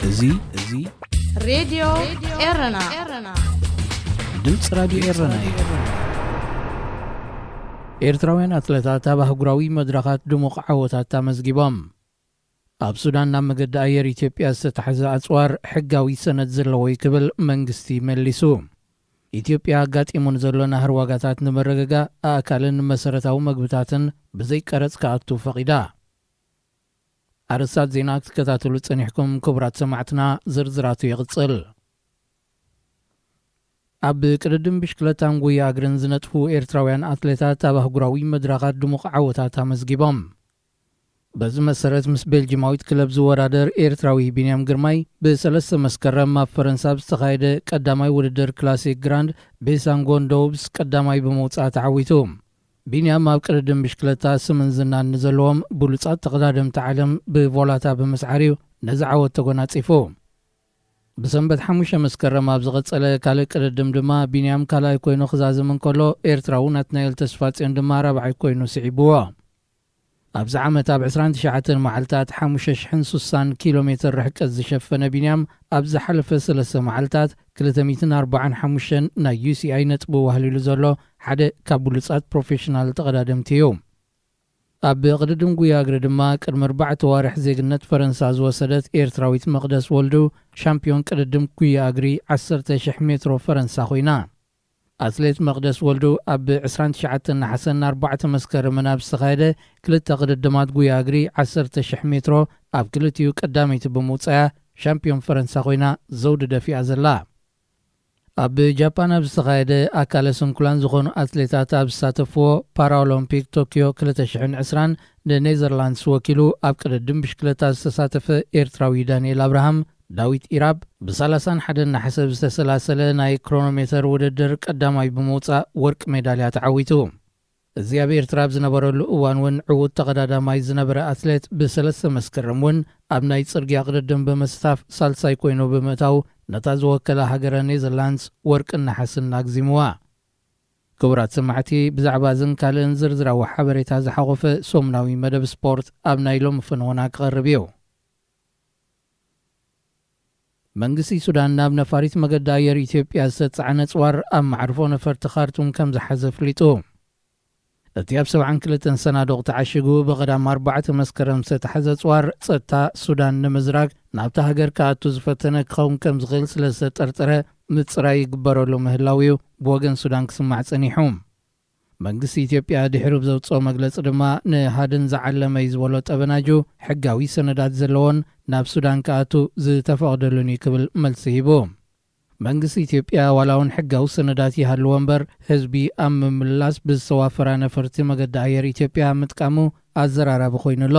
እዙይ ሬድዮ ኤረና ድምጽ ራዲዮ ኤረና ኤርትራውያን አትሌታት ኣብ ኣህጉራዊ መድረኻት ድሙቕ ዓወታት ተመዝጊቦም ኣብ ሱዳን ናብ መገዲ ኣየር ኢትዮጵያ ዝተታሕዘ ኣጽዋር ሕጋዊ ሰነድ ዘለዎ ክብል መንግስቲ መሊሱ ኢትዮጵያ ኣጋጢሙን ዘሎ ናህር ዋጋታት ንመረጋጋ ኣካልን መሰረታዊ መግብታትን ብዘይ ቀረጽ ከኣቱ ፈቂዳ ኣርሳት ዜና ክትከታተሉ ጸኒሕኩም ክቡራት ሰማዕትና ዝርዝራቱ ይቕጽል ኣብ ቅድድም ብሽክለታን ጉያ እግርን ዝነጥፉ ኤርትራውያን ኣትሌታት ኣብ ኣህጉራዊ መድረኻት ድሙቕ ዓወታት ተመዝጊቦም በዚ መሰረት ምስ ቤልጂማዊት ክለብ ዝወዳደር ኤርትራዊ ቢንያም ግርማይ ብ3 መስከረም ኣብ ፈረንሳ ዝተኻየደ ቀዳማይ ውድድር ክላሲክ ግራንድ ቤሳንጎን ዶብስ ቀዳማይ በመውጻእ ተዓዊቱ ቢንያም ኣብ ቅድድም ብሽክለታ ስምን ዝናን ዘለዎም ብሉጻት ተቐዳደምቲ ዓለም ብቮላታ በመስዓሪው ነዚ ዓወት ተጎናጺፉ ብሰንበት 5 መስከረም ኣብ ዝቐጸለ ካልእ ቅድድም ድማ ቢንያም ካልኣይ ኮይኑ ክዛዝም እንከሎ ኤርትራዊ ናትናኤል ተስፋጽዮን ድማ ራብዓይ ኮይኑ ስዒብዎ ኣብዚ ዓመት ኣብ 29 መዓልታት 560 ኪሎ ሜትር ርሕቀት ዝሸፈነ ቢንያም ኣብ ዝሓለፈ 3 መዓልታት 245 ናይ UCI ነጥቢ ዋህሊሉ ዘሎ ሓደ ካብ ብሉጻት ፕሮፌሽናል ተቐዳደምቲ እዩ ኣብ ቅድድም ጉያ እግሪ ድማ ቅድሚ 4 ዋርሕ ዜግነት ፈረንሳ ዝወሰደት ኤርትራዊት መቕደስ ወልዱ ሻምፒዮን ቅድድም ጉያ እግሪ 10,000 ሜትሮ ፈረንሳ ኮይና ኣትሌት መቕደስ ወልዱ ኣብ 29 ናሕሰን 4 መስከረም ናብ ዝተኻየደ ክልተ ቅድድማት ጉያ እግሪ 10,000 ሜትሮ ኣብ ክልቲኡ ቀዳመይቲ ብምውጻያ ሻምፒዮን ፈረንሳ ኮይና ዘውዲ ደፊኣ ዘላ ኣብ ጃፓን ኣብ ዝተኻየደ ኣካለ ስንኩላን ዝኾኑ ኣትሌታት ኣብ ዝሳተፍዎ ፓራኦሎምፒክ ቶኪዮ 2020 ንኔዘርላንድስ ወኪሉ ኣብ ቅድድም ብሽክለታ ዝተሳተፈ ኤርትራዊ ዳንኤል አብርሃም ዳዊት ኢራብ ብ31 ናሕሰብ ዝተሰላሰለ ናይ ክሮኖሜትር ውድድር ቀዳማይ ብምውጻእ ወርቂ ሜዳልያ ተዓዊቱ እዚ ኣብ ኤርትራ ዝነበረሉ እዋን ውን ዕዉት ተቐዳዳማይ ዝነበረ ኣትሌት ብ3 መስከረም ውን ኣብ ናይ ጽርግያ ቅድድም ብምስታፍ ሳልሳይ ኮይኑ ብምእታው ነታ ዝወከለ ሃገረ ኔዘርላንድስ ወርቅን ናሕስን ኣግዚምዋ ክቡራት ሰማዕቲ ብዛዕባ እዝን ካልእን ዝርዝራዊ ሓበሬታ ዝሓቖፈ ሶሙናዊ መደብ ስፖርት ኣብ ናይ ሎሚ ፍንወና ክቐርብ እዩ መንግስቲ ሱዳን ናብ ነፋሪት መገዲ ኣየር ኢትዮጵያ ዝተጻዕነ ጽዋር ኣብ ማዕርፎ ነፈርቲ ካርቱም ከም ዝሓዘ ፍሊጡ እቲ ኣብ 72 ሰናዶቕ ተዓሽጉ ብቐዳም 4 መስከረም ዝተታሕዘ ጽዋር ጸጥታ ሱዳን ንምዝራግ ናብታ ሃገር ከኣቱ ዝፈተነ ክኸውን ከም ዝኽእል ስለ ዝተጠርጠረ ምጽራይ ይግበረሉ ምህላዊው ብወገን ሱዳን ክስማዕ ጸኒሑ መንግስቲ ኢትዮጵያ ድሕሪ ዘውፅኦ መግለጺ ድማ ንሃድን ዝዓለመ ዝበሎ ጠበናጁ ሕጋዊ ሰነዳት ዘለዎን ናብ ሱዳን ከኣቱ ዝተፈቕደሉን ክብል መልሲ ሂቡ መንግስቲ ኢትዮጵያ ዋላውን ሕጋዊ ሰነዳት ይሃልዎ እምበር ህዝቢ ኣብ ምምላስ ብዝተዋፈራ ነፈርቲ መገዲ ኣየር ኢትዮጵያ ምጥቃሙ ኣዘራራቢ ኮይኑሎ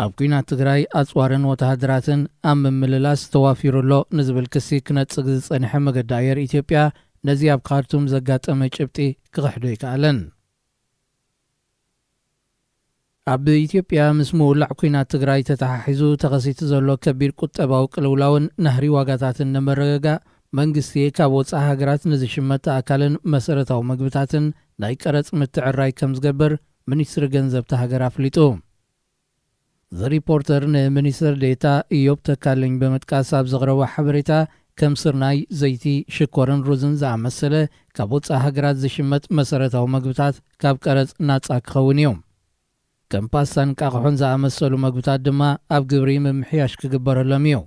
ኣብ ኩናት ትግራይ ኣጽዋርን ወተሃደራትን ኣብ ምምላስ ተዋፊሩሎ ንዝብል ክሲ ክነጽግ ዝጸንሐ መገዲ ኣየር ኢትዮጵያ ነዚ ኣብ ካርቱም ዘጋጠመ ጭብጢ ክኽሕዶ ይከኣለን ኣብ ኢትዮጵያ ምስ ምውላዕ ኩናት ትግራይ ተተሓሒዙ ተኸሲቱ ዘሎ ከቢድ ቁጠባዊ ቅልውላውን ናህሪ ዋጋታትን ንመረጋጋእ መንግስቲ ካብ ወፃኢ ሃገራት ንዝሽመት ኣካልን መሰረታዊ መግብታትን ናይ ቀረጽ ምትዕራይ ከም ዝገብር ሚኒስትሪ ገንዘብ ሃገር ኣፍሊጡ ዘሪፖርተር ንሚኒስትር ዴታ ኢዮብ ተካልኝ በመጥቃስ ኣብ ዘቕረቦ ሓበሬታ ከም ስርናይ ዘይቲ ሽኮርን ሩዝን ዝኣመሰለ ካብ ወፃኢ ሃገራት ዝሽመት መሰረታዊ መግብታት ካብ ቀረጽ ናጻ ክኸውን እዩ ከም ፓስታን ቃቕሖን ዝኣመሰሉ መግብታት ድማ ኣብ ግብሪ ምምሕያሽ ክግበረሎም እዩ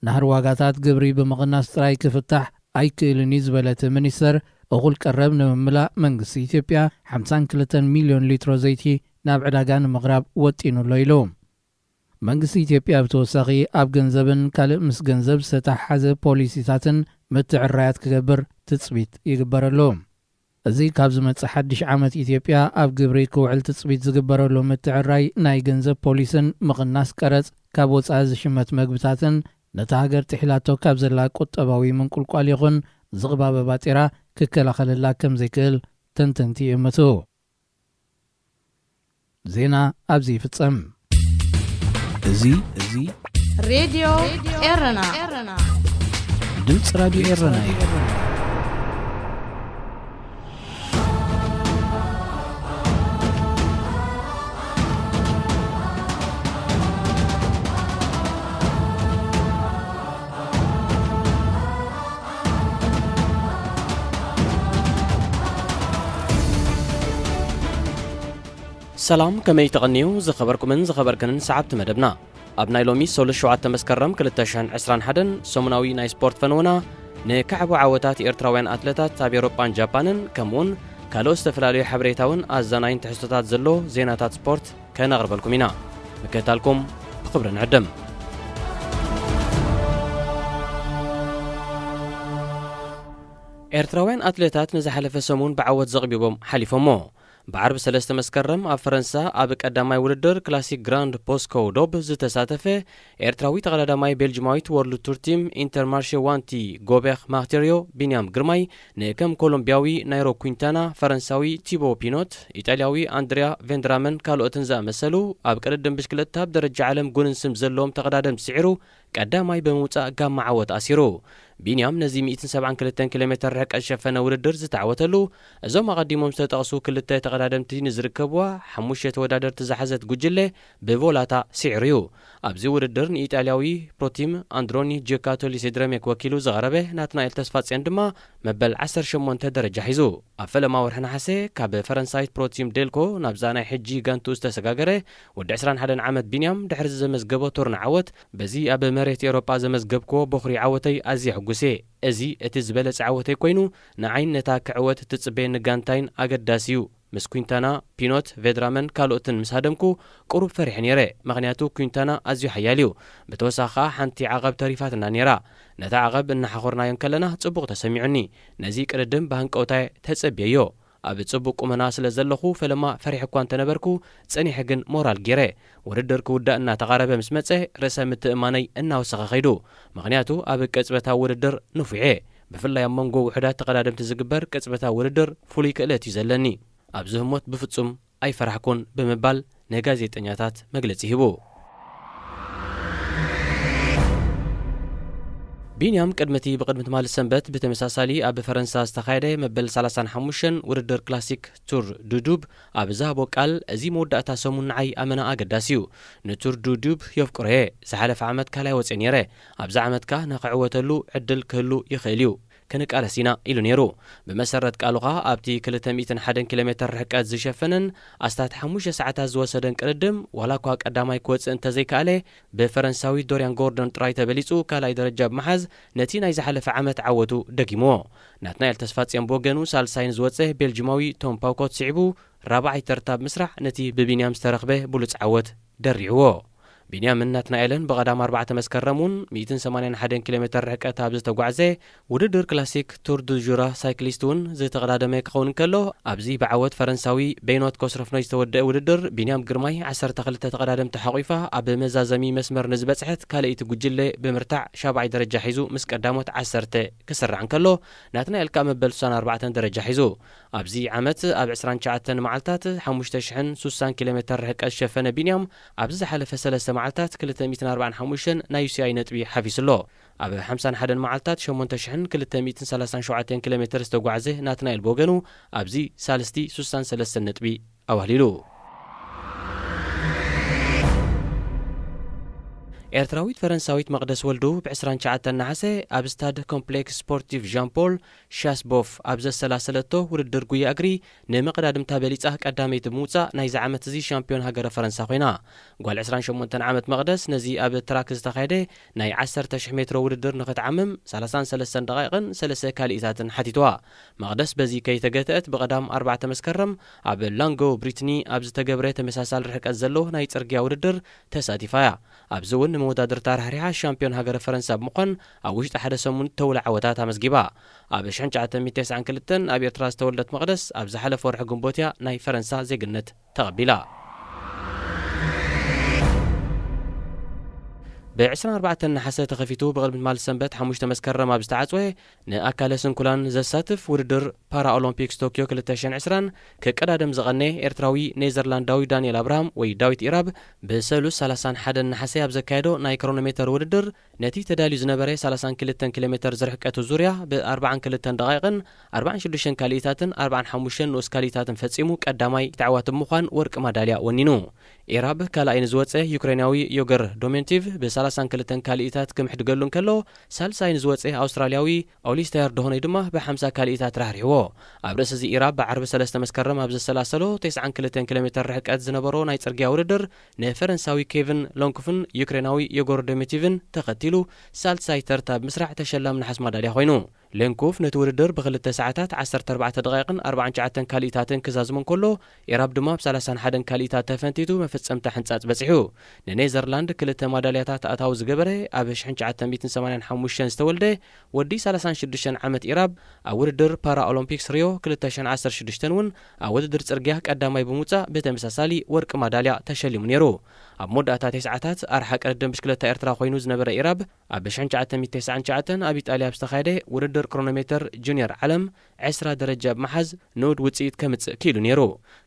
ናህር ዋጋታት ግብሪ ብምቕናስ ጥራይ ክፍታሕ ኣይክእልን ዝበለት ሚኒስተር እኹል ቀረብ ንምምላእ መንግስቲ ኢትዮጵያ 52 ሚልዮን ሊትሮ ዘይቲ ናብ ዕዳጋ ንምቕራብ ወጢኑሎ ኢሉ መንግስቲ ኢትዮጵያ ብተወሳኺ ኣብ ገንዘብን ካልእ ምስ ገንዘብ ዝተታሓዘ ፖሊሲታትን ምትዕራያት ክገብር ትጽቢት ይግበረሉ እዚ ካብ ዝመጽእ ሓድሽ ዓመት ኢትዮጵያ ኣብ ግብሪ ክውዕል ትጽቢት ዝግበረሉ ምትዕራይ ናይ ገንዘብ ፖሊስን ምቕናስ ቀረጽ ካብ ወፃኢ ዝሽመት መግብታትን ነታ ሃገር ጥሒላቶ ካብ ዘላ ቁጠባዊ ምንቁልቋል ይኹን ዝቕባበ ባጢራ ክከላኸለላ ከም ዘይክእል ተንተንቲ ይእምቱ ዜና ኣብዚ ይፍጸም እዚ ሬድዮ ኤረና ድምጽ ራዲዮ ኤረና እዩ سلام كما يتغنيو زخبركم زخبركن سعبت مدبنا أبناء لومي سول شوعة مسكرم كلتشان عسران حدن سومناوي ناي سبورت فنونا نكعبو عوتات إيرتراوين أتلتات تابي أوروبان جابانن كمون كالو استفلالي حبريتاون أزاناين تحسطات زلو زيناتات سبورت كان أغربلكم هنا مكتالكم بخبر نعدم إيرتراوين أتلتات نزحلف سمون بعوت زغبيبهم حليفهمو بعرب سلسة مسكرم أب فرنسا أبك أداماي ولدر كلاسيك جراند بوسكو دوب زتساتفه إيرتراوي تغلداماي بلجماويت وورلد تور تيم انترمارشي وانتي غوبيخ مارتيريو بينيام جرماي نيكم كولومبياوي نايرو كوينتانا فرنساوي تيبو بينوت إيطالياوي أندريا فيندرامن كالو أتنزا مسلو أبك أردن بشكلتها بدرجة عالم جوننسم زلوم تغلدام سعرو قداماي بموتا قام معوت أسيرو بينيام نزي 172 كيلومتر رك الشفنا ولدر زتعوتلو ازو ما قديمهم ستقصو كلتا تقدادمتي نزركبوا حموشه ودادر تزحزت جوجله بفولاتا سعريو ابزي ولدر ايطالياوي بروتيم اندروني جيكاتولي سيدرميك وكيلو زغربه ناتنا التسفات عندما مبل 18 درجه حيزو افلما ورحنا حسي كاب فرنسايت بروتيم ديلكو نابزانا حجي غانتوس تسغاغره ود 21 عامت بينيام دحر زمزغبو تورن عوت بزي اب مريت اوروبا زمزغبكو بخري عوتي ازي حغسي ازي اتزبلص عوتي كوينو نعين نتا كعوت تتصبين غانتاين اگداسيو مسكوينتانا بينوت فيدرامن كالوتن مسادمكو قرب فرح نيره مغنياتو كوينتانا ازيو حياليو بتوساخا حنتي عقب تريفاتنا نيرا نتا عقب ان حخورنا ينكلنا صبوق تسمعني نزي قردم بهنقوتاي تصبييو اب صبوق قمنا سلازلخو فلما فرح كو انت نبركو صنيح جن مورال غيره وردركو ودانا تقارب مسمصه رسم تاماني ان وسخ خيدو مغنياتو اب قصبتا وردر نفعه بفلا يمنغو وحدات تقدادم تزغبر قصبتا وردر فولي كلت يزلني أبزهموت بفتصم أي فرحكون بمبال نغازيتنياتات مجلس يهبو بينيام قدمتي بقدمت مال السنبت بتمساسالي أب فرنسا استخايده مبل 35 وردر كلاسيك تور دودوب أب زهبو قال أزي مودأتا سمون عي أمنا أقداسيو نتور دودوب يفكره سحلف عمد كالا وصنيره أب زعمتكا نقعوتلو عدل كلو يخيليو كنك على سينا إلو نيرو بمسرة قالوغا أبتي 301 كيلومتر رحقات زشفنن أستات حموش ساعتا زوسدن قردم ولاكو قداماي كوتس انت زي كالي بفرنساوي دوريان غوردن ترايتا بليسو كالاي درجة بمحز نتينا يزحلف عمت عودو دقيمو ناتنا يلتسفات ينبوغنو سالساين زوتسه بلجماوي توم باوكوت سعبو رابعي ترتاب مسرح نتي ببينيام سترخبه بولتس عوت درعوو بينيام من ناتنايلن بقدام 4 مسكرمون 181 كيلومتر رحقات ابز تغعزه وددر كلاسيك تور دو جورا سايكليستون زي تقدادمه كون كلو ابزي بعوت فرنساوي بينوت كوسرفنو يتودع وددر بينيام جرماي 10 تقدادم تحقيفه اب مزازمي مسمر نزبصحت كاليت غجله بمرتع 7 درجه حيزو مس قدامت 10 كسرعن كلو ناتنايل كمبل 4 درجه حيزو ابزي عمت اب 29 معلتات 5060 كيلومتر رحقات شفنه بينيام ابز حلف 3 معلتات 245 نايوسي نطبي حفيسلو اب 51 معلتات 8237 كيلومتر استغعزه ناتنايل بوغنو ابزي سالستي 63 نطبي اوهليلو إيرتراويت فرنساويت مقدس ولدو ب29 نحسه أب استاد كومبلكس سبورتيف جان بول شاسبوف أبز السلاسلتو ودر غوي أجري نمقدادم تابليصه قداميت موصا ناي زعمت زي شامبيون هاجر فرنسا خوينا قال 28 عامت مقدس نزي أب تراكز تخايده ناي 10,000 متر ودر نختعمم 33 دقائق 3 كاليتات حتيتوا مقدس بزي كي تجتت بقدام 4 مسكرم أب لانغو بريتني أبز تجبرت مساسال رحق الزلو ناي ترجع ودر تساتيفايا أبزون مودادر تاريخ شامبيون هاجر فرنسا بمقن أوجت أحد سمون تولع عوتاتها مزجبا أبش حنجعت 209 أبي تراس تولت مقدس أبز حلف ورح جنبوتيا ناي فرنسا زي جنت تقبلا ب24 نحسه تخفيتو بقلب مال السنبت حموش مسكرم أبز تعصوه نأكل سنكولان زساتف وردر بارا أولمبيكس طوكيو 2020 كقدادم زغني إيرتراوي نيزرلانداوي دانيال أبراهام وي داويت إيراب بسلوس 31 نحسه أبز كايدو ناي كرونومتر وردر نتي تدالي زنبري 32 كيلومتر زرحقته زوريا ب 42 دقائق 46 كاليتات 45 نص كاليتات فصيمو قداماي تعوات مخان ورق ميداليا ونينو إيراب كالاين زوصه يوكريناوي يوغر دومينتيف ب 32 كاليتات كم حدقلون كلو سالساين زوصه أسترالياوي أوليستير دهوني دما ب 50 كاليتات رحريو ኣብ ርእሲ እዚ ኢራብ بعرب 3 መስከረም ኣብ ዝሰላሰሎ 92 ኪሎሜትር ርሕቀት ዝነበሮ ናይ ጽርግያ ውድድር ንፈረንሳዊ ኬቪን ሎንኮፍን ዩክሬናዊ ኢጎር ዴሜቲቭን ተኸቲሉ ሳልሳይ ተርታ ብምስራዕ ተሸላም ነሐስ ማዳልያ ኮይኑ ሌንኮፍ ነቲ ውድድር ብ2 ሰዓታት 14 ደቂቃን 49 ካሊታትን ክዛዝሙን ከሎ ኢራብ ድማ ብ31 ካሊታት ተፈንቲቱ መፈጸምታ ሕንጻጽ በጺሑ ንኔዘርላንድ ክልተ ማዳልያታት ኣታው ዝገበረ ኣብ 1985 ዝተወልደ ወዲ 36 ዓመት ኢራብ ኣብ ውድድር ፓራ ኦሎምፒክስ ሪዮ 2016 እውን ኣብ ውድድር ጽርግያ ቀዳማይ ብምውጻእ ብተመሳሳሊ ወርቂ ማዳልያ ተሸሊሙ ነይሩ ኣብ መወዳእታ 9 ሰዓታት ኣርሓ ቀደም ብሽክለታ ኤርትራ ኮይኑ ዝነበረ ኢራብ ኣብ 1999 ኣብ ኢጣልያ ዝተኻየደ ውድድር ክሮኖሜትር ጁኒየር ዓለም 10 ደረጃ ብምሓዝ ንውድ ውጽኢት ከምጽእ ኪሉ ነይሩ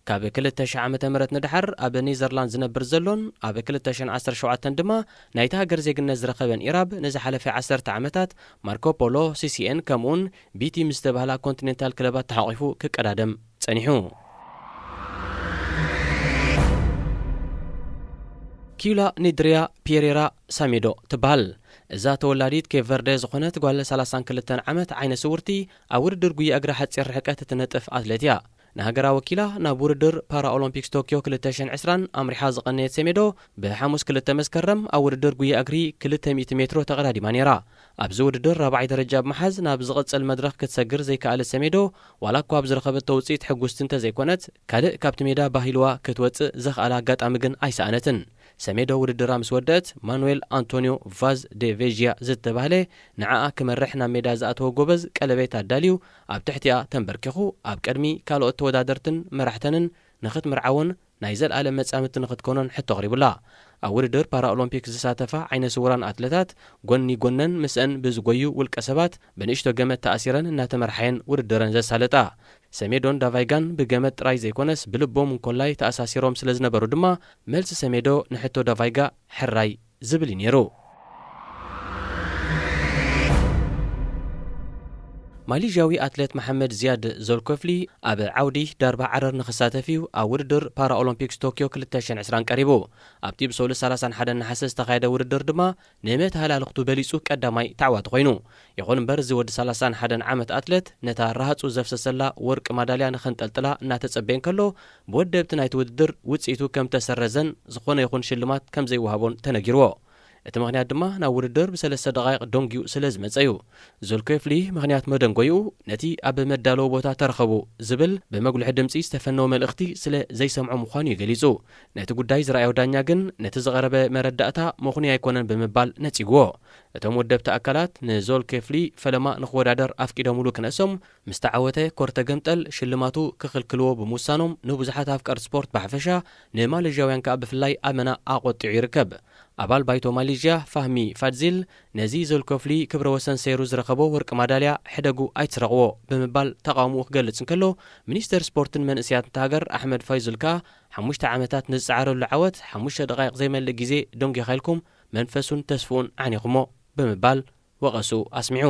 ካብ 2000 ዓመተ ምህረት ንድሓር ኣብ ኔዘርላንድ ዝነብር ዘሎን ኣብ 2017 ድማ ናይቲ ሃገር ዜግነት ዝረኸበን ኢራብ ንዝሓለፈ 10 ዓመታት ማርኮ ፖሎ ሲሲኤን ከምኡን ቢቲ ምስ ተባህላ ኮንቲኔንታል ክለባት ተሓቂፉ ክቀዳደም ጸኒሑ ኪላ ኒድሪያ ፒሬራ ሳሜዶ ትበሃል እዛ ተወላዲት ኬፕ ቨርደ ዝኾነት ጓል 32 ዓመት ዓይነ ስውርቲ ኣብ ውድድር ጉያ እግሪ ሓፂር ርሕቀት እትነጥፍ ኣትሌት እያ ንሃገራ ወኪላ ናብ ውድድር ፓራ ኦሎምፒክስ ቶኪዮ 2020 ኣምሪሓ ዝቐነየት ሰሜዶ ብሓሙስ 2 መስከረም ኣብ ውድድር ጉያ እግሪ 200 ሜትሮ ተቐዳዲማ ነይራ ኣብዚ ውድድር 4ይ ደረጃ ብምሓዝ ናብ ዝቕጽል መድረኽ ክትሰግር ዘይከኣለት ሰሜዶ ዋላ እኳ ኣብ ዝረኸበቶ ውፅኢት ሕጉስቲ እንተዘይኮነት ካልእ ካብቲ ሜዳ ባሂልዋ ክትወፅእ ዘኽኣላ ኣጋጣሚ ግን ኣይሰኣነትን ሰሜዶ ውድድራ ምስ ወደት ማኑኤል አንቶኒዮ ቫዝ ደ ቬዥያ ዝተባህለ ንዓኣ ክመርሕ ናብ ሜዳ ዝኣተወ ጎበዝ ቀለቤት ኣዳልዩ ኣብ ትሕቲኣ ተንበርኪኹ ኣብ ቀድሚ ካልኦት ተወዳደርትን መራሕተንን ንኽትምርዓውን ናይ ዘለኣለም መጻምቲ ንኽትኮኖን ሕቶ ኣቕሪቡላ ኣብ ውድድር ፓራ ኦሎምፒክ ዝሳተፋ ዓይነ ስውራን ኣትሌታት ጎኒ ጎነን ምስአን ብዝጎዩ ውልቀ ሰባት ብንእሽቶ ገመድ ተኣሲረን እናተመርሓየን ውድድረን ዘሳለጣ ሰሜዶን ዳቫይጋን ብገመድ ጥራይ ዘይኮነስ ብልቦም እንኮላይ ተኣሳሲሮም ስለ ዝነበሩ ድማ መልሲ ሰሜዶ ንሕቶ ዳቫይጋ ሕራይ ዝብል ነይሩ ማሌዥያዊ ኣትሌት መሐመድ ዚያድ ዞልኮፍሊ ኣብ ዓውዲ ዳርባ ዓረር ንኽሳተፊዩ ኣብ ውድድር ፓራ ኦሎምፒክስ ቶኪዮ 2020 ቀሪቡ ኣብቲ ብሰሉስ 31 ነሓሰ ዝተኻየደ ውድድር ድማ ንመተሃላለኽቱ በሊጹ ቀዳማይ ተዕዋቲ ኮይኑ ይኹን እምበር እዚ ወዲ 31 ዓመት ኣትሌት ነታ ረሃፁ ዘፍሰሰላ ወርቂ ማዳልያ ንኸንጠልጥላ እናተጸበየን ከሎ ብወደብቲ ናይቲ ውድድር ውጽኢቱ ከም ተሰረዘን ዝኾነ ይኹን ሽልማት ከም ዘይወሃቦን ተነጊርዎ እቲ ምኽንያት ድማ ናብ ውድድር ብ3 ደቂቕ ዶንጊኡ ስለ ዝመጸዩ ዞልኮፍሊ ምኽንያት መደንጎዩ ነቲ ኣብ መዳለዎ ቦታ ተረኸቡ ዝብል ብመጉልሒ ድምፂ ዝተፈነወ መልእኽቲ ስለ ዘይሰምዖ ምዃኑ ይገሊጹ ነቲ ጉዳይ ዝረኣዮ ዳኛ ግን ነቲ ዝቐረበ መረዳእታ ምኹንያ ኣይኮነን ብምባል ነጺግዎ እቶም ወደብቲ ኣካላት ንዞልኮፍሊ ፈለማ ንኽወዳደር ኣፍቂዶምሉ ክነእሶም ምስ ተዓወተ ኮርተ ገምጠል ሽልማቱ ክኽልክልዎ ብምውሳኖም ንብዙሓት ኣፍቀርቲ ስፖርት ብሓፈሻ ንማሌዥያውያን ከዓ ብፍላይ ኣመና ኣቆጢዑ ይርከብ ኣባል ባይቶ ማሌዥያ ፋህሚ ፋድዚል ነዚ ዞልኮፍሊ ክብረ ወሰን ሰይሩ ዝረኸቦ ወርቂ ማዳልያ ሕደጉ ኣይትስረቕዎ ብምባል ተቃውሞ ክገልጽ እንከሎ ሚኒስተር ስፖርትን መንእስያት ሃገር ኣሕመድ ፋይዙልካ 5 ዓመታት ንዝፀዓረሉ ዓወት 5 ደቂቕ ዘይመልእ ግዜ ዶንጊ ኻይልኩም መንፈሱን ተስፉን ዓኒኹሞ ብምባል ወቐሱ ኣስሚዑ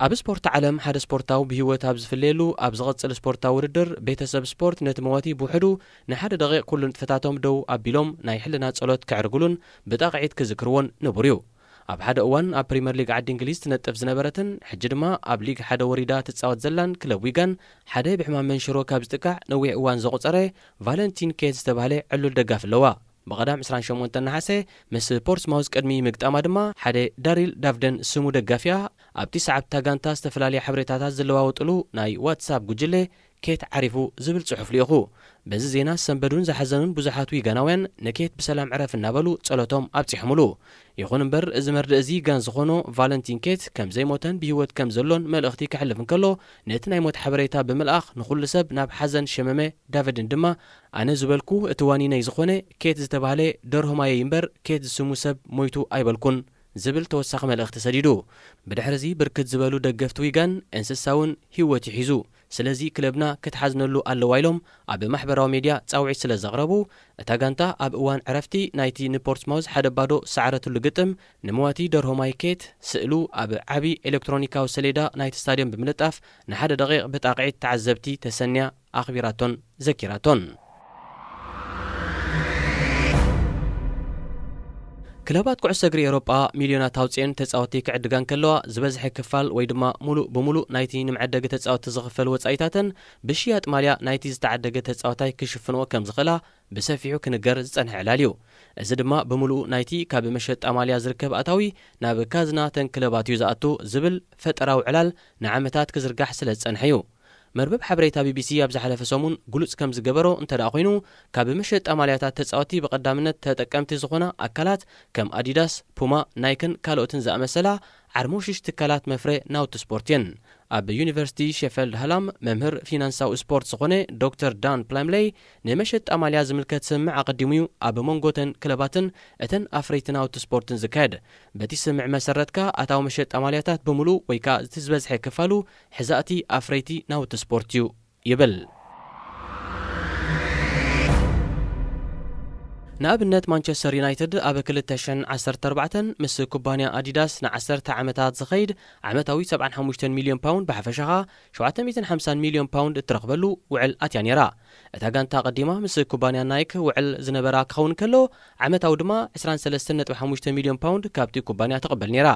ኣብ ስፖርት ዓለም ሓደ ስፖርታዊ ብህይወት ኣብ ዝፍለየሉ ኣብ ዝቐጽል ስፖርታዊ ውድድር ቤተሰብ ስፖርት ነቲ መወቲ ብውሕዱ ንሓደ ደቂቕ ኩሉ ንጥፈታቶም ደው ኣቢሎም ናይ ሕልና ጸሎት ክዕርግሉን ብጣቕዒት ክዝክርዎን ንቡር እዩ ኣብ ሓደ እዋን ኣብ ፕሪምየር ሊግ ዓዲ እንግሊዝ ትነጥፍ ዝነበረትን ሕጂ ድማ ኣብ ሊግ ሓደ ወሪዳ ትጻወት ዘላን ክለብ ዊጋን ሓደ ብሕማም መንሽሮ ካብ ዝጥቃዕ ነዊሕ እዋን ዘቑፀረ ቫለንቲን ኬት ዝተባህለ ዕሉል ደጋፍ ኣለዋ بقدام 28 نحاسه مس بورتسماوث قدمي مقطعما دما حدا داريل دافدن سمو دغافيا ابتي ساعه تاغانتا استفلالي حبريتاتات زلواوطلو ناي واتساب ጉጅለ ኬት ዓሪፉ ዝብል ጽሑፍ ሊኹ በዚ ዜና ሰንበዱን ዝሓዘኑን ብዙሓት ዊጋናውያን ነኬት ብሰላም ዕረፍ እናበሉ ጸሎቶም ኣብጽሕሙሉ ይኹን እምበር እዚ መርዲ እዚ ጋን ዝኾኖ ቫለንቲን ኬት ከም ዘይሞተን ብህይወት ከም ዘሎን መልእኽቲ ክሕልፍ እንከሎ ነቲ ናይ ሞት ሓበሬታ ብምልኣኽ ንኹሉ ሰብ ናብ ሓዘን ሸመመ ዳቪድን ድማ ኣነ ዝበልኩ እቲ ዋኒነይ ዝኾነ ኬት ዝተባህለ ደርሆማየ እምበር ኬት ዝስሙ ሰብ ሞይቱ ኣይበልኩን ዝብል ተወሳኺ መልእኽቲ ሰዲዱ ብድሕሪ ብርክት ዝበሉ ደገፍቲ ዊጋን እንስሳውን ህይወት ይሒዙ ስለዚ ክለብና ክትሓዝነሉ ኣለዋ ኢሎም ኣብ ማሕበራዊ ሚድያ ጻውዒት ስለ ዘቕረቡ እታ ጋንታ ኣብ እዋን ዕረፍቲ ናይቲ ንፖርትስማውዝ ሓደ ባዶ ሰዓረትሉ ግጥም ንመዋቲ ደርሆማይ ኬት ስእሉ ኣብ ዓቢ ኤሌክትሮኒካዊ ሰሌዳ ናይቲ ስታድዮም ብምልጣፍ ንሓደ ደቂቕ ብጣቕዒት ተዓዘብቲ ተሰንያ ኣኽቢራቶን ዘኪራቶን ክለባት ኩዕሶ እግሪ ኤውሮጳ ሚልዮናት አውጽን ተጻወቲ ክዕድጋን ከለዋ ዝበዝሐ ክፋል ወይ ድማ ሙሉእ ብሙሉእ ናይቲ ንምዕደገ ተጻወቲ ዝኽፈል ወጻኢታትን ብሽያጥ ማልያ ናይቲ ዝተዓደገ ተጻወታይ ክሽፍንዎ ከም ዝኽእላ ብሰፊሑ ክንገር ዝጸንሐ ዕላልዩ እዚ ድማ ብሙሉእ ናይቲ ካብ መሸጣ ማልያ ዝርከብ ኣታዊ ናብ ካዝና ተን ክለባት እዩ ዝኣቱ ዝብል ፈጠራዊ ዕላል ንዓመታት ክዝርጋሕ ስለ ዝጸንሐ እዩ መርበብ ሓበሬታ ቢቢሲ ኣብ ዝሓለፈ ሰሙን ግሉጽ ከም ዝገበሮ እንተዳ ኮይኑ ካብ መሸጣ ማልያታት ተጻወቲ ብቐዳምነት ተጠቀምቲ ዝኾና ኣካላት ከም አዲዳስ፣ ፑማ፣ ናይክን ካልኦትን ዝኣመሰላ ዓርሞሽሽ ትካላት መፍረ ናውቲ ስፖርትን ኣብ ዩኒቨርሲቲ ሼፈልድ ሃላም መምህር ፊናንሳዊ ስፖርት ዝኾነ ዶክተር ዳን ፕላምሌይ ንመሸጣ ማልያ ዝምልከት ስምዕ ኣቐዲሙ እዩ ኣብ መንጎተን ክለባትን እተን ኣፍረይቲ ናውቲ ስፖርትን ዝካየድ በቲ ስምዕ መሰረትካ ኣታዊ መሸጣ ማልያታት ብሙሉእ ወይ ከዓ እቲ ዝበዝሐ ክፋሉ ሕዛእቲ ኣፍረይቲ ናውቲ ስፖርት እዩ ይብል ንኣብነት ማንቸስተር ዩናይትድ ኣብ 2014 ምስ ኩባንያ አዲዳስ ን10 ዓመታት ዝኸይድ ዓመታዊ 75 ሚልዮን ፓውንድ ብሓፈሻኻ 750 ሚልዮን ፓውንድ እትረኽበሉ ውዕል ኣትያ ነይራ እታ ጋንታ ቀዲማ ምስ ኩባንያ ናይክ ውዕል ዝነበራ ክኸውን ከሎ ዓመታዊ ድማ 23.5 ሚልዮን ፓውንድ ካብቲ ኩባንያ ተቐበል ነይራ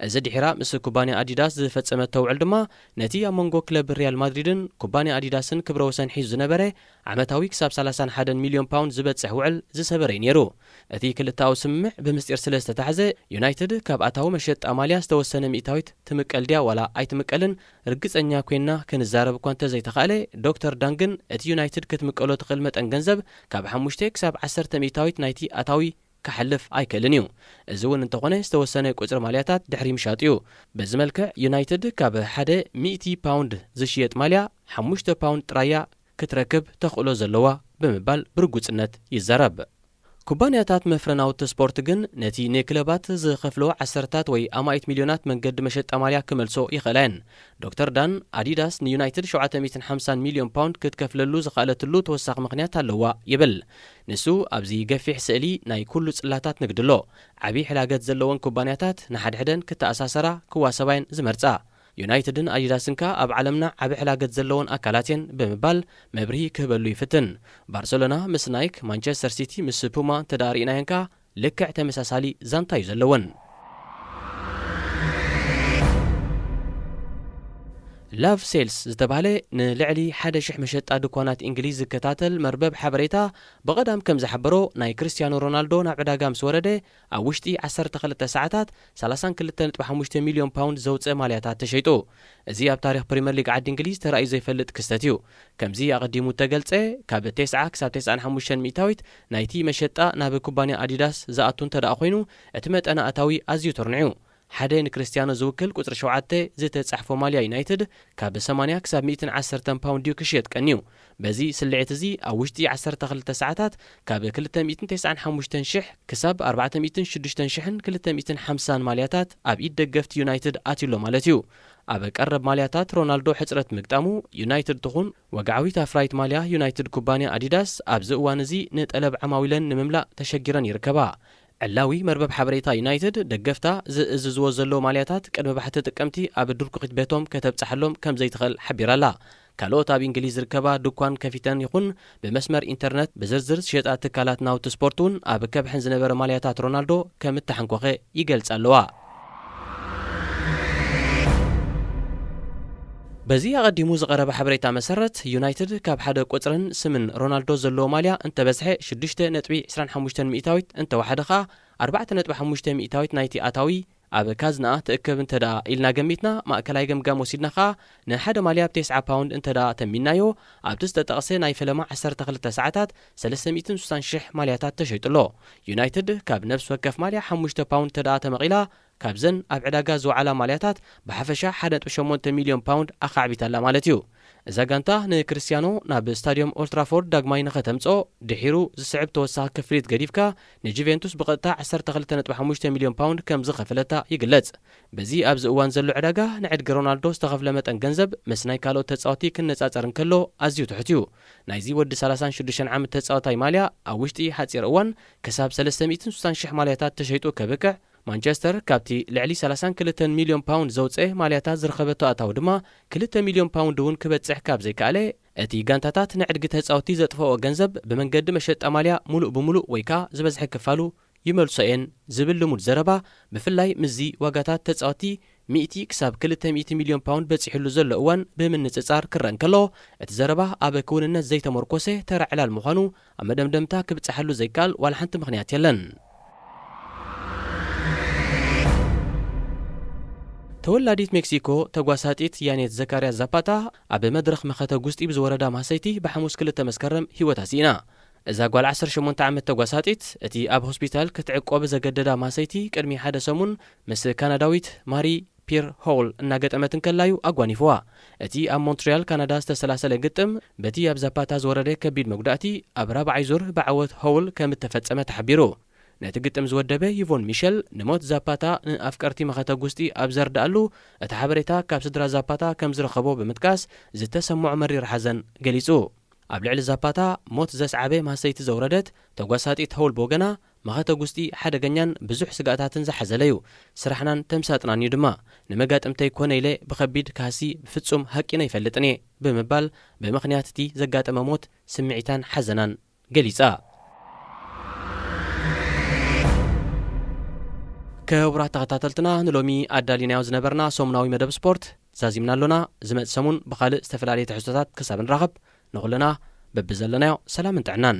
እዚ ድሒራ ምስ ኩባንያ አዲዳስ ዝፈጸመቶ ውዕል ድማ ነቲ ኣብ መንጎ ክለብ ሪያል ማድሪድን ኩባንያ አዲዳስን ክብረ ወሰን ሒዙ ዝነበረ ዓመታዊ ክሳብ 31 ሚልዮን ፓውንድ ዝበጽሕ ውዕል ዝሰበረ ነይሩ እቲ ክልታው ስምዕ ብምስጢር ስለ ዝተታሕዘ ዩናይትድ ካብ ኣታዊ መሸጣ ማልያ ዝተወሰነ ሚእታዊት ትምቀል ድያ ዋላ ኣይትምቀልን ርግጸኛ ኮይና ክንዛረብ እኳ እንተዘይተኻእለ ዶክተር ዳንግን እቲ ዩናይትድ ክትምቀሎ ትኽእል መጠን ገንዘብ ካብ 5 ክሳብ 10 ሚእታዊት ናይቲ ኣታዊ ክሓልፍ ኣይክእልን እዩ እዚ እውን እንተኾነ ዝተወሰነ ቁፅሪ ማልያታት ድሕሪ ምሻጥ እዩ በዚ መልክዕ ዩናይትድ ካብ 100 ፓውንድ ዝሽየጥ ማልያ 5 ፓውንድ ጥራያ ክትረክብ ተኽእሎ ዘለዋ ብምባል ብርጉጽነት ይዛረብ ኩባንያታት መፍረናውቲ ስፖርት ግን ነቲ ንክለባት ዝኸፍሎ ዓሰርታት ወይ ኣማኢት ሚልዮናት መንገዲ መሸጣ ማልያ ክመልሶ ይኽእላየን ዶክተር ዳን አዲዳስ ንዩናይትድ 750 ሚልዮን ፓውንድ ክትከፍለሉ ዝኽኣለትሉ ተወሳኺ ምኽንያት ኣለዋ ይብል ንሱ ኣብዚ ገፊሕ ስእሊ ናይ ኩሉ ጽላታት ንግድሎ ዓብዪ ሕላገት ዘለዎን ኩባንያታት ንሓድሕደን ክተኣሳሰራ ክዋሰባይን ዝመርጻ ዩናይትድን አዲዳስንካ ኣብ ዓለምና ዓብ ሕላገት ዘለዎን ኣካላትን ብምባል መብርሂ ክህበሉ ይፍትን ባርሰሎና ምስ ናይክ ማንቸስተር ሲቲ ምስ ፑማ ተዳሪእናየንካ ልክዕ ተመሳሳሊ ዛንታ እዩ ዘለወን ላቭ ሴልስ ዝተባሃለ ንልዕሊ 1,000 መሸጣ ድኳናት እንግሊዝ ዝከታተል መርበብ ሓበሬታ በቐዳም ከም ዝሓበሮ ናይ ክርስቲያኖ ሮናልዶ ናብ ዕዳጋ ምስ ወረደ ኣብ ውሽጢ 12 ሰዓታት 32.5 ሚልዮን ፓውንድ ዘውፅእ ማልያታት ተሸይጡ እዚ ኣብ ታሪኽ ፕሪምየር ሊግ ዓዲ እንግሊዝ ተራእዩ ዘይፈልጥ ክስተት እዩ ከምዚ ኣቐዲሙ ተገልጸ ካብ 9 ክሳብ 95 ሚእታዊት ናይቲ መሸጣ ናብ ኩባንያ አዲዳስ ዝኣቱ እንተደኣ ኮይኑ እቲ መጠነ ኣታዊ ኣዝዩ ተርኒዑ ሓደ ንክርስቲያኖ ዝውክል ቁጥሪ 7 ዝተጻሕፎ ማልያ ዩናይትድ ካብ 80 ክሳብ 110 ፓውንድ ክሽየጥ ቀኒዩ በዚ ስልዒት እዚ ኣብ ውሽጢ 12 ሰዓታት ካብ 295,000 ክሳብ 406,250 ማልያታት ኣብ ኢድ ደገፍቲ ዩናይትድ ኣትሎ ማለት እዩ ኣብ ቀረብ ማልያታት ሮናልዶ ሕጽረት ምግጣሙ ዩናይትድ ትኹን ወግዓዊት ኣፍራይት ማልያ ዩናይትድ ኩባንያ አዲዳስ ኣብዚ እዋን እዚ ንጠለብ ዓማዊለን ንምምላእ ተሸጊረን ይርከባ ዕላዊ መርበብ ሓበሬታ ዩናይትድ ደገፍታ ዝእዝዝዎ ዘሎ ማልያታት ቅድሚ ባሕቲ ጥቅምቲ ኣብ ድርኩኺት ቤቶም ከተብጽሓሎም ከም ዘይትኽእል ሓቢራላ ካልኦት ኣብ እንግሊዝ ዝርከባ ድኳን ከፊተን ይኹን ብመስመር ኢንተርነት ብዝርዝር ዝሸጣ ትካላት ናውቲ ስፖርት እውን ኣብ ከብሕን ዝነበረ ማልያታት ሮናልዶ ከም እተሓንኮኸ ይገልጽ ኣለዋ በዚ ኣቐዲሙ ዝቐረበ ሓበሬታ መሰረት ዩናይትድ ካብ ሓደ ቁጽርን ስምን ሮናልዶ ዘለዎ ማልያ እንተበዝሐ 6.25 ሚእታዊት እንተዋሓደ ኸኣ 4.5 ሚእታዊት ናይቲ ኣታዊ ኣብ ካዝና ትእክብ እንተዳ ኢልና ገሚትና ማእከላይ ገምጋም ወሲድና ኸኣ ንሓደ ማልያ ብ9 ፓውንድ እንተዳ ተሚናዮ ኣብቲ ዝተጠቕሰ ናይ ፈለማ 12 ሰዓታት 360,000 ማልያታት ተሸይጡሎ ዩናይትድ ካብ ነፍሲ ወከፍ ማልያ 5 ፓውንድ እንተዳ ተመቒላ ካብዘን ኣብ ዕዳጋ ዝወዓላ ማልያታት ብሓፈሻ 1.8 ሚልዮን ፓውንድ ኣኻዕቢታላ ማለት እዩ እዛ ጋንታ ንክርስቲያኖ ናብ ስታዲየም ኦልትራፎርድ ዳግማይ ንኸተምጾ ድሒሩ ዝስዕብ ተወሳኺ ክፍሊት ገዲፍካ ንጁቬንቱስ ብቐጥታ 12.5 ሚልዮን ፓውንድ ከም ዝኸፈለታ ይግለጽ በዚ ኣብዚ እዋን ዘሎ ዕዳጋ ንዕድጊ ሮናልዶ ዝተኸፍለ መጠን ገንዘብ ምስ ናይ ካልኦት ተጻወቲ ክነጻጸር እንከሎ ኣዝዩ ትሑት እዩ ናይዚ ወዲ 36 ዓመት ተጻዋታይ ማልያ ኣብ ውሽጢ ሓጺር እዋን ክሳብ 360,000 ማልያታት ተሸይጡ ከብቅዕ ማንቸስተር ካብቲ ልዕሊ 32 ሚልዮን ፓውንድ ዘውፅእ ማልያታት ዝረኸበቶ ኣታዊ ድማ 2 ሚልዮን ፓውንድ እውን ክበጽሕ ካብ ዘይከኣለ እቲ ጋንታታት ንዕድጊ ተጻወቲ ዘጥፍኦ ገንዘብ ብመንገዲ መሸጣ ማልያ ሙሉእ ብሙሉእ ወይ ከዓ ዝበዝሐ ክፋሉ ይመልሶን ዝብል ልሙድ ዘረባ ብፍላይ ምዚ ዋጋታት ተጻዋቲ 100 ክሳብ 200 ሚልዮን ፓውንድ በጽሕሉ ዘሎ እዋን ብምንጽጻር ክረአን ከሎ እቲ ዘረባ ኣብ ክውንነት ዘይተመርኮሰ ተራዕላል ምዃኑ ኣብ መደምደምታ ክብጽሐሉ ዘይካል ዋላ ሓንቲ ምኽንያት የለን። ተወላዲት ሜክሲኮ ተጓሳጢት ያኔት ዘካርያ ዛፓታ ኣብ መድረኽ መኸተ ጉስጢ ብዝወረዳ ማሰይቲ ብሐሙስ 2 መስከረም ህይወታ ሲና። እዛ ጓል 18 ዓመት ተጓሳጢት እቲ ኣብ ሆስፒታል ክትዕቆብ ዘገደዳ ማሰይቲ ቅድሚ ሓደ ሰሙን ምስ ካናዳዊት ማሪ ፒር ሆል እናገጠመትን ከላዩ ኣጓኒፍዋ። እቲ ኣብ ሞንትሪያል ካናዳ ዝተሰላሰለ ግጥም በቲ ኣብ ዛፓታ ዝወረደ ከቢድ መጉዳእቲ ኣብ 4ይ ዙር ብዓወት ሆል ከም ተፈጸመ ተሓቢሩ። ነቲ ግጥም ዝወደበ ይቮን ሚሸል ንሞት ዛፓታ ንኣፍቀርቲ መኸተ ጉስጢ ኣብ ዘርዳኣሉ እቲ ሓበሬታ ካብ ስድራ ዛፓታ ከም ዝረኸቦ ብምጥቃስ ዝተሰምዖ መሪር ሓዘን ገሊጹ። ኣብ ልዕሊ ዛፓታ ሞት ዘስዓበ ማሰይቲ ዘውረደት ተጓሳጢት ሆል ቦገና መኸተ ጉስጢ ሓደገኛን ብዙሕ ስጋኣታትን ዝሓዘለዩ ስራሕናን ተምሳጥናን እዩ ድማ ንመጋጥምተይ ኮነ ኢለ ብኸቢድ ካሲ ብፍጹም ሃቂና ይፈልጥን እየ ብምባል ብምኽንያት እቲ ዘጋጠመ ሞት ስምዒታን ሓዘናን ገሊጻ። ክቡራት ተኸታተልትና ንሎሚ ኣዳሊናዮ ዝነበርና ሰሙናዊ መደብ ስፖርት ዛዚምና ኣሎና። ዝመጽእ ሰሙን ብኻልእ ዝተፈላለየ ትሕዝቶታት ክሳብ ንራኸብ ንኹልና በብዘለናዮ ሰላምን ጥዕናን።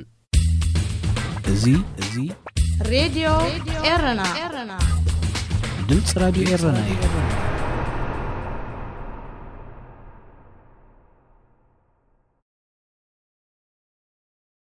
እዚ ሬድዮ ኤረና ድምፂ ራድዮ ኤረና እዩ።